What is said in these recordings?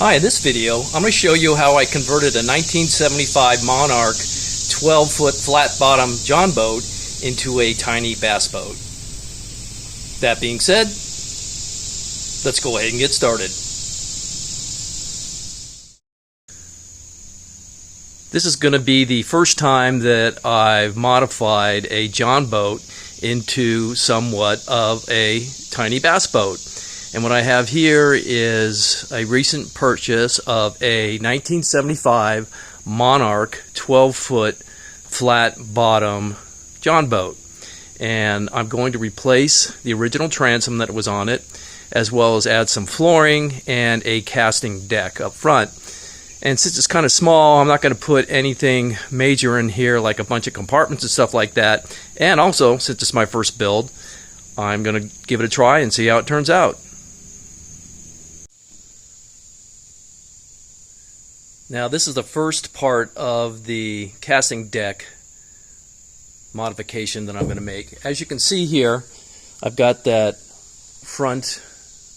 Hi, in this video I'm going to show you how I converted a 1975 MonArk 12-foot flat bottom Jon Boat into a tiny bass boat. That being said, let's go ahead and get started. This is going to be the first time that I've modified a Jon Boat into somewhat of a tiny bass boat. And what I have here is a recent purchase of a 1975 MonArk 12-foot flat bottom Jon Boat. And I'm going to replace the original transom that was on it, as well as add some flooring and a casting deck up front. And since it's kind of small, I'm not going to put anything major in here like a bunch of compartments and stuff like that. And also, since it's my first build, I'm going to give it a try and see how it turns out. Now, this is the first part of the casting deck modification that I'm going to make. As you can see here, I've got that front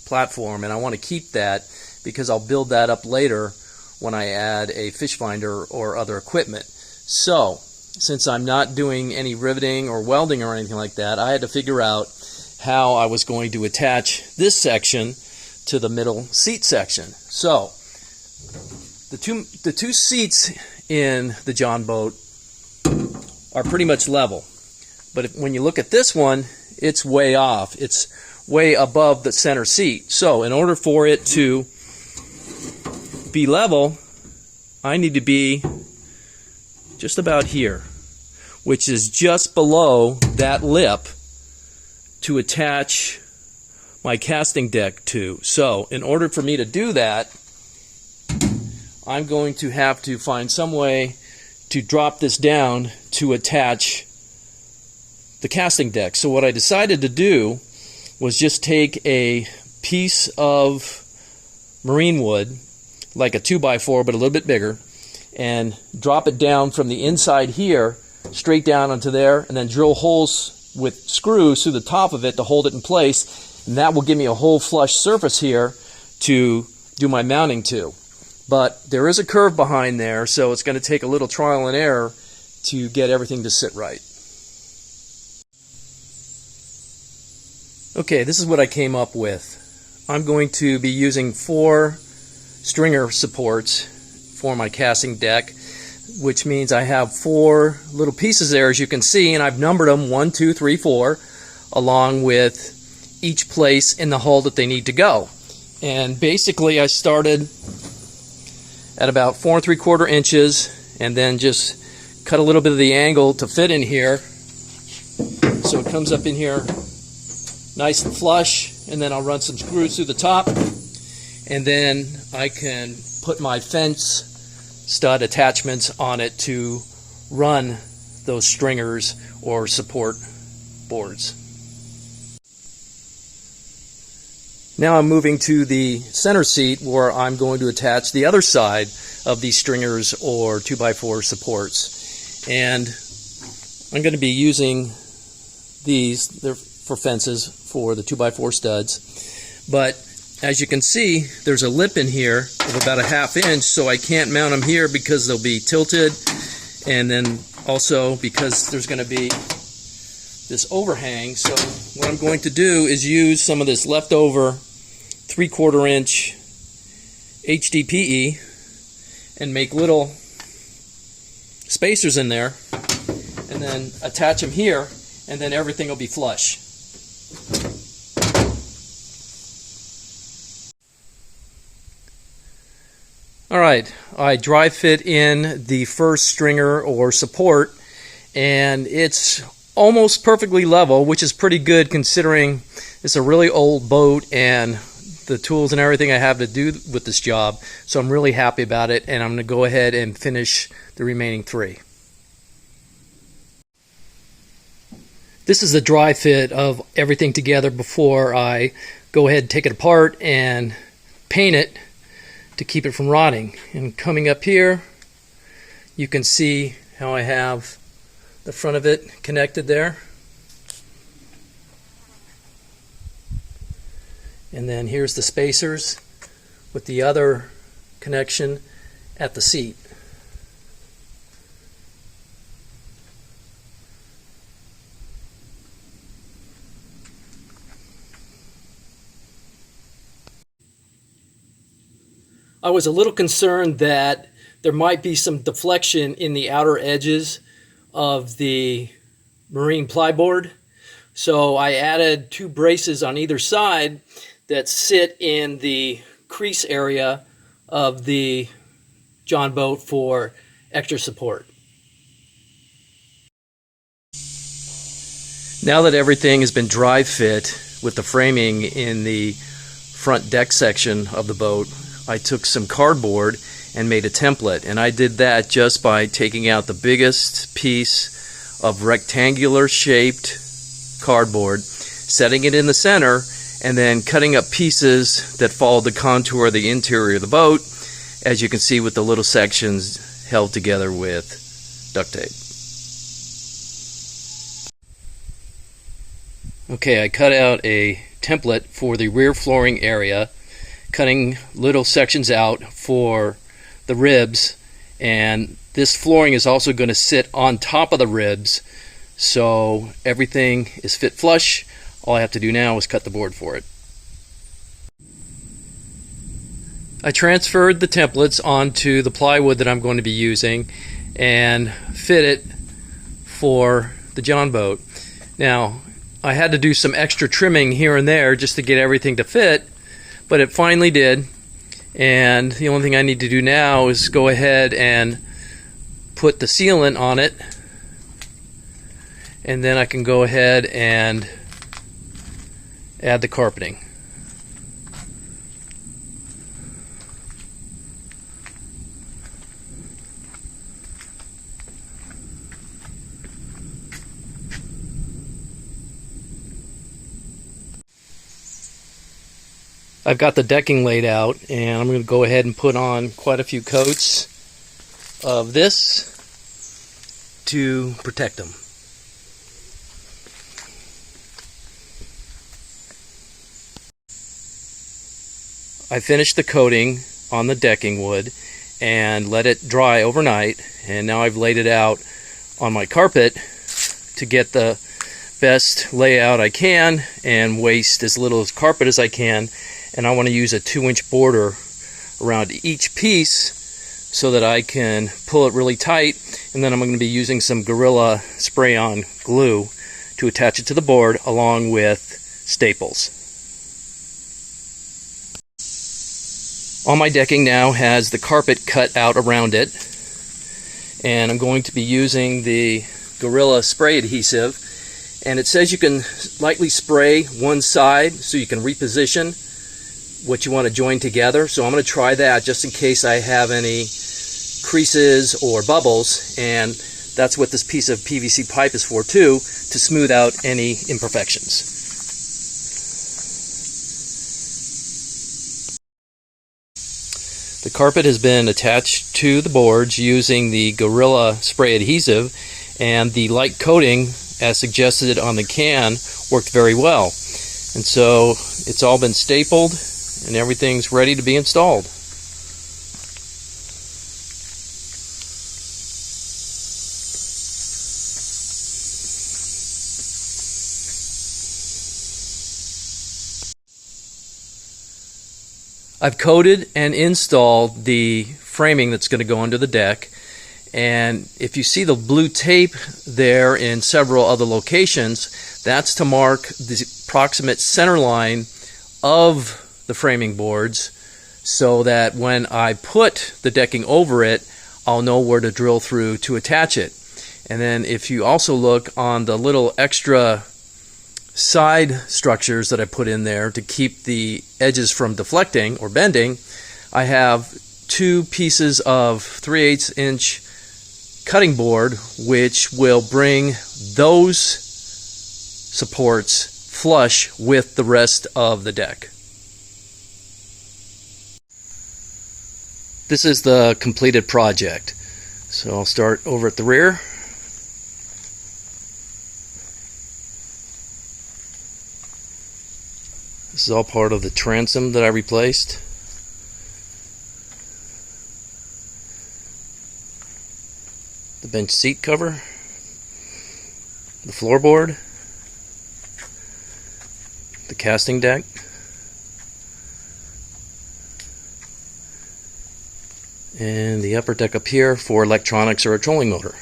platform, and I want to keep that because I'll build that up later when I add a fish finder or other equipment. So, since I'm not doing any riveting or welding or anything like that, I had to figure out how I was going to attach this section to the middle seat section. So, the two seats in the Jon Boat are pretty much level, but when you look at this one, it's way off. It's way above the center seat. So in order for it to be level, I need to be just about here, which is just below that lip to attach my casting deck to. So in order for me to do that, I'm going to have to find some way to drop this down to attach the casting deck. So what I decided to do was just take a piece of marine wood, like a 2x4 but a little bit bigger, and drop it down from the inside here straight down onto there, and then drill holes with screws through the top of it to hold it in place, and that will give me a whole flush surface here to do my mounting to. But there is a curve behind there, so it's going to take a little trial and error to get everything to sit right. Okay, this is what I came up with. I'm going to be using 4 stringer supports for my casting deck, which means I have 4 little pieces there, as you can see, and I've numbered them 1, 2, 3, 4, along with each place in the hull that they need to go. And basically I started at about 4 3/4 inches, and then just cut a little bit of the angle to fit in here, so it comes up in here nice and flush, and then I'll run some screws through the top, and then I can put my fence stud attachments on it to run those stringers or support boards. Now I'm moving to the center seat where I'm going to attach the other side of these stringers or 2x4 supports. And I'm going to be using these, they're for fences for the 2x4 studs. But as you can see, there's a lip in here of about a ½ inch, so I can't mount them here because they'll be tilted. And then also because there's going to be this overhang. So what I'm going to do is use some of this leftover 3/4 inch HDPE and make little spacers in there, and then attach them here, and then everything will be flush. Alright, I dry fit in the first stringer or support, and it's almost perfectly level, which is pretty good considering it's a really old boat and the tools and everything I have to do with this job. So I'm really happy about it, and I'm going to go ahead and finish the remaining 3. This is the dry fit of everything together before I go ahead and take it apart and paint it to keep it from rotting. And coming up here, you can see how I have the front of it connected there. And then here's the spacers with the other connection at the seat. I was a little concerned that there might be some deflection in the outer edges of the marine plyboard. So I added 2 braces on either side that sit in the crease area of the Jon Boat for extra support. Now that everything has been dry fit with the framing in the front deck section of the boat, I took some cardboard and made a template, and I did that just by taking out the biggest piece of rectangular shaped cardboard, setting it in the center, and then cutting up pieces that followed the contour of the interior of the boat, as you can see with the little sections held together with duct tape. Okay, I cut out a template for the rear flooring area, cutting little sections out for the ribs, and this flooring is also going to sit on top of the ribs, so everything is fit flush. All I have to do now is cut the board for it. I transferred the templates onto the plywood that I'm going to be using and fit it for the Jon Boat. Now, I had to do some extra trimming here and there just to get everything to fit, but it finally did, and the only thing I need to do now is go ahead and put the sealant on it, and then I can go ahead and add the carpeting. I've got the decking laid out, and I'm going to go ahead and put on quite a few coats of this to protect them. I finished the coating on the decking wood and let it dry overnight, and now I've laid it out on my carpet to get the best layout I can and waste as little as carpet as I can. And I want to use a 2-inch border around each piece so that I can pull it really tight, and then I'm going to be using some Gorilla spray-on glue to attach it to the board along with staples. All my decking now has the carpet cut out around it, and I'm going to be using the Gorilla spray adhesive, and it says you can lightly spray one side so you can reposition what you want to join together. So I'm going to try that just in case I have any creases or bubbles, and that's what this piece of PVC pipe is for too, to smooth out any imperfections. The carpet has been attached to the boards using the Gorilla spray adhesive, and the light coating as suggested on the can worked very well, and so it's all been stapled and everything's ready to be installed. I've coated and installed the framing that's going to go under the deck, and if you see the blue tape there in several other locations, that's to mark the approximate center line of the framing boards, so that when I put the decking over it, I'll know where to drill through to attach it. And then if you also look on the little extra side structures that I put in there to keep the edges from deflecting or bending, I have 2 pieces of 3/8 inch cutting board, which will bring those supports flush with the rest of the deck. This is the completed project. So I'll start over at the rear. This is all part of the transom that I replaced. the bench seat cover, the floorboard, the casting deck, and the upper deck up here for electronics or a trolling motor.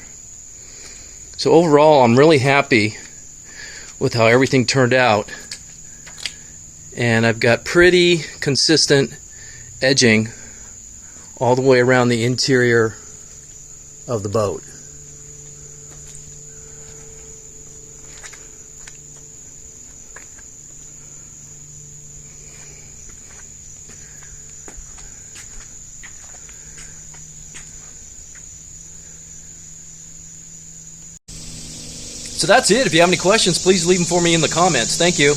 So overall, I'm really happy with how everything turned out, and I've got pretty consistent edging all the way around the interior of the boat. So that's it. If you have any questions, please leave them for me in the comments. Thank you.